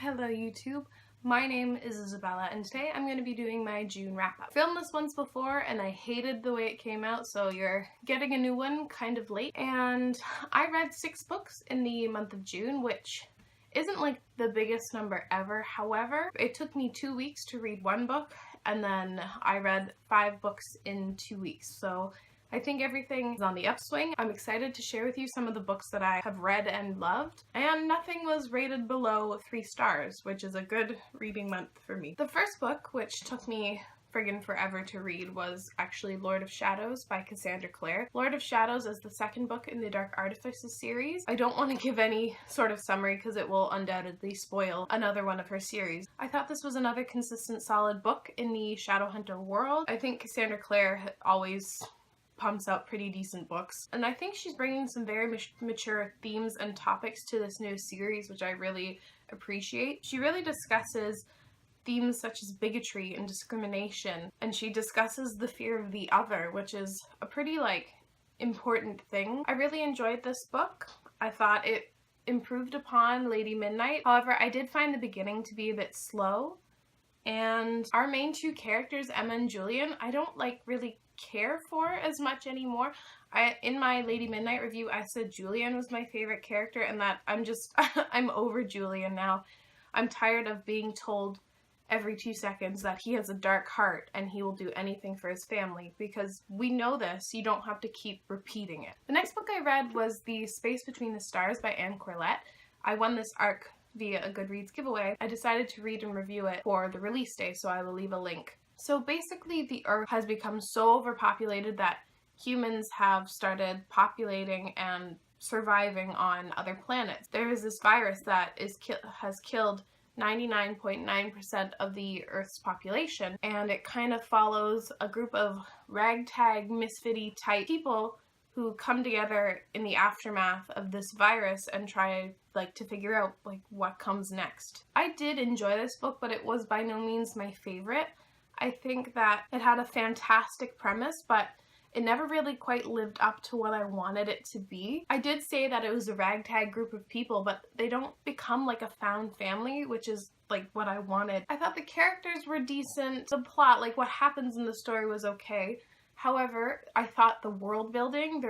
Hello YouTube, my name is Isabella and today I'm going to be doing my June wrap-up. Filmed this once before and I hated the way it came out, so you're getting a new one kind of late. And I read 6 books in the month of June, which isn't like the biggest number ever. However, it took me 2 weeks to read one book and then I read 5 books in 2 weeks. So I think everything is on the upswing. I'm excited to share with you some of the books that I have read and loved, and nothing was rated below 3 stars, which is a good reading month for me. The first book, which took me friggin' forever to read, was actually Lord of Shadows by Cassandra Clare. Lord of Shadows is the second book in the Dark Artifices series. I don't want to give any sort of summary because it will undoubtedly spoil another one of her series. I thought this was another consistent, solid book in the Shadowhunter world. I think Cassandra Clare always pumps out pretty decent books, and I think she's bringing some very mature themes and topics to this new series, which I really appreciate. She really discusses themes such as bigotry and discrimination, and she discusses the fear of the other, which is a pretty important thing. I really enjoyed this book. I thought it improved upon Lady Midnight. However, I did find the beginning to be a bit slow, and our main two characters, Emma and Julian, I don't really care for as much anymore. In my Lady Midnight review, I said Julian was my favorite character, and that I'm over Julian now. I'm tired of being told every 2 seconds that he has a dark heart and he will do anything for his family, because we know this. You don't have to keep repeating it. The next book I read was The Space Between the Stars by Anne Corlett. I won this ARC via a Goodreads giveaway. I decided to read and review it for the release day, so I will leave a link. So basically, the Earth has become so overpopulated that humans have started populating and surviving on other planets. There is this virus that has killed 99.9% of the Earth's population, and it kind of follows a group of ragtag, misfitty type people who come together in the aftermath of this virus and try to figure out what comes next. I did enjoy this book, but it was by no means my favorite. I think that it had a fantastic premise, but it never really quite lived up to what I wanted it to be. I did say that it was a ragtag group of people, but they don't become a found family, which is what I wanted. I thought the characters were decent. The plot, what happens in the story, was okay. However, I thought the world building,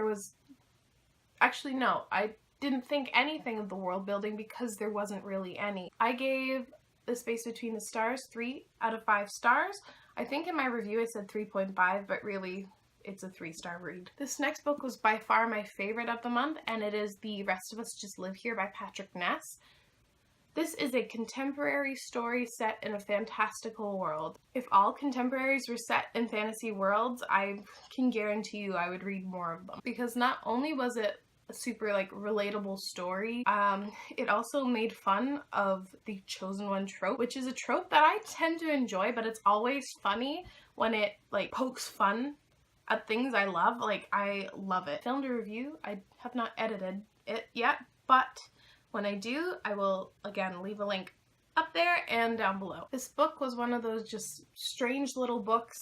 I didn't think anything of the world building because there wasn't really any. I gave The Space Between the Stars 3 out of 5 stars. I think in my review I said 3.5, but really it's a 3-star read. This next book was by far my favorite of the month, and it is The Rest of Us Just Live Here by Patrick Ness. This is a contemporary story set in a fantastical world. If all contemporaries were set in fantasy worlds, I can guarantee you I would read more of them. Because not only was it a super relatable story, it also made fun of the chosen one trope, which is a trope that I tend to enjoy, but it's always funny when it pokes fun at things I love. I love it. Filmed a review. I have not edited it yet, but when I do, I will again leave a link up there and down below. This book was one of those just strange little books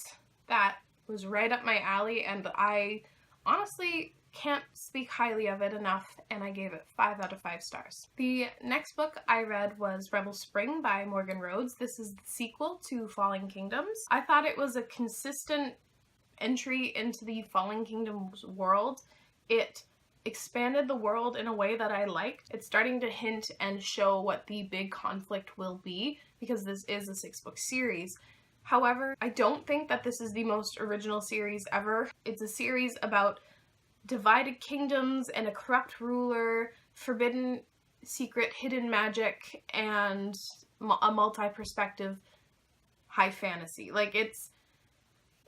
that was right up my alley, and I honestly can't speak highly of it enough, and I gave it 5 out of 5 stars. The next book I read was Rebel Spring by Morgan Rhodes. This is the sequel to Falling Kingdoms. I thought it was a consistent entry into the Falling Kingdoms world. It expanded the world in a way that I liked. It's starting to hint and show what the big conflict will be, because this is a 6-book series. However, I don't think that this is the most original series ever. It's a series about divided kingdoms and a corrupt ruler, forbidden secret hidden magic, and a multi-perspective high fantasy.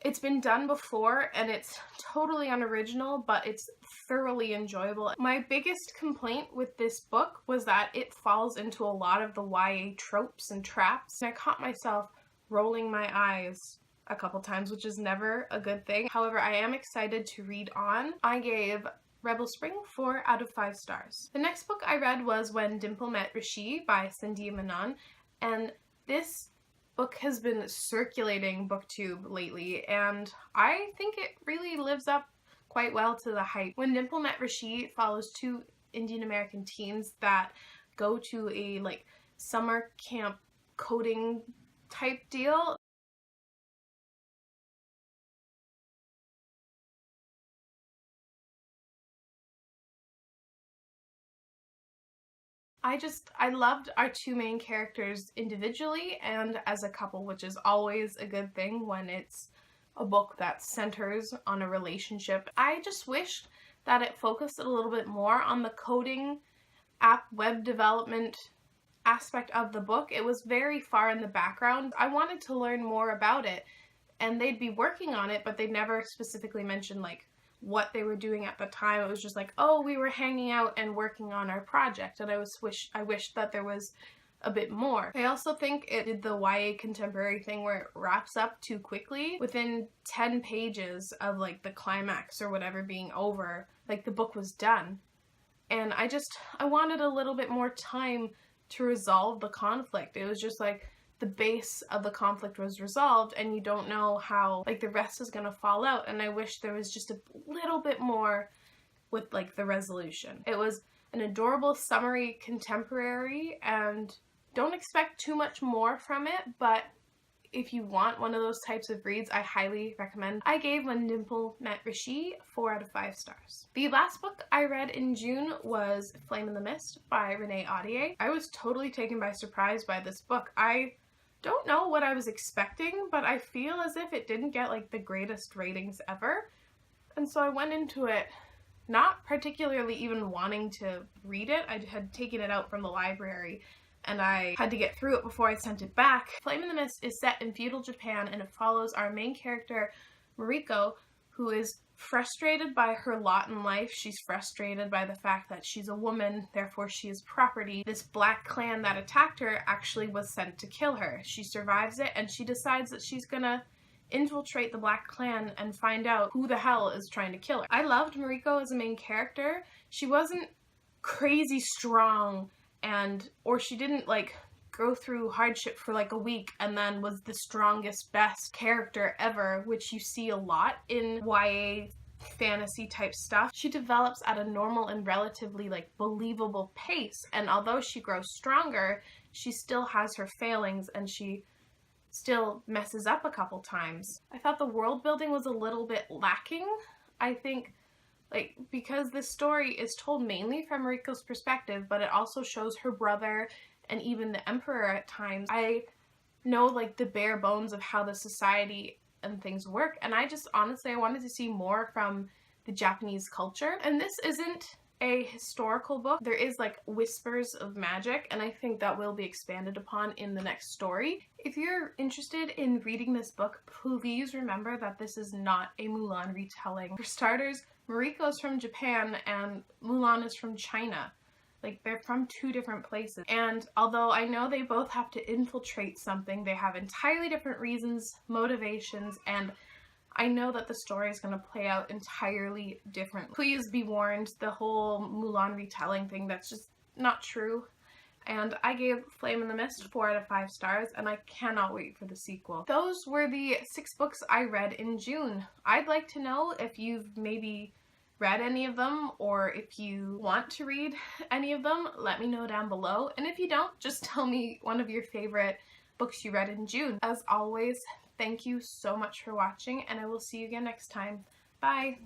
It's been done before and it's totally unoriginal, but it's thoroughly enjoyable. My biggest complaint with this book was that it falls into a lot of the YA tropes and traps, and I caught myself rolling my eyes a couple times, which is never a good thing. However, I am excited to read on. I gave Rebel Spring 4 out of 5 stars. The next book I read was When Diplomat Vichy by Cindy Manon, and this book has been circulating BookTube lately, and I think it really lives up quite well to the hype. When Diplomat Vichy follows 2 Indian American teens that go to a summer camp coding type deal. I loved our two main characters individually and as a couple, which is always a good thing when it's a book that centers on a relationship. I just wished that it focused a little bit more on the coding, app web development aspect of the book. It was very far in the background. I wanted to learn more about it, and they'd be working on it, but they never specifically mentioned like what they were doing at the time. It was just like, oh, we were hanging out and working on our project, and I wished that there was a bit more. I also think it did the YA contemporary thing where it wraps up too quickly. Within 10 pages of like the climax or whatever being over, like the book was done. And I wanted a little bit more time to resolve the conflict. It was just like the base of the conflict was resolved and you don't know how like the rest is gonna fall out, and I wish there was just a little bit more with like the resolution. It was an adorable summery contemporary, and don't expect too much more from it, but if you want one of those types of reads, I highly recommend. I gave When Diplomat 4 out of 5 stars. The last book I read in June was Flame in the Mist by Renee Audier. I was totally taken by surprise by this book. I don't know what I was expecting, but I feel as if it didn't get like the greatest ratings ever. And so I went into it not particularly even wanting to read it. I had taken it out from the library and I had to get through it before I sent it back. Flame in the Mist is set in feudal Japan, and it follows our main character, Mariko, who is frustrated by her lot in life. She's frustrated by the fact that she's a woman, therefore she is property. This black clan that attacked her actually was sent to kill her. She survives it, and she decides that she's gonna infiltrate the black clan and find out who the hell is trying to kill her. I loved Mariko as a main character. She wasn't crazy strong, or she didn't like go through hardship for like a week and then was the strongest, best character ever, which you see a lot in YA fantasy type stuff. She develops at a normal and relatively like believable pace, and although she grows stronger, she still has her failings and she still messes up a couple times. I thought the world building was a little bit lacking. I think like because this story is told mainly from Mariko's perspective, but it also shows her brother and even the emperor at times. I know like the bare bones of how the society and things work, and I just honestly I wanted to see more from the Japanese culture. And this isn't a historical book. There is like whispers of magic, and I think that will be expanded upon in the next story. If you're interested in reading this book, please remember that this is not a Mulan retelling. For starters, Mariko is from Japan and Mulan is from China. Like, they're from two different places. And although I know they both have to infiltrate something, they have entirely different reasons, motivations, and I know that the story is going to play out entirely differently. Please be warned, the whole Mulan retelling thing, that's just not true. And I gave Flame in the Mist 4 out of 5 stars, and I cannot wait for the sequel. Those were the 6 books I read in June. I'd like to know if you've maybe read any of them, or if you want to read any of them, let me know down below. And if you don't, just tell me one of your favorite books you read in June. As always, thank you so much for watching, and I will see you again next time. Bye!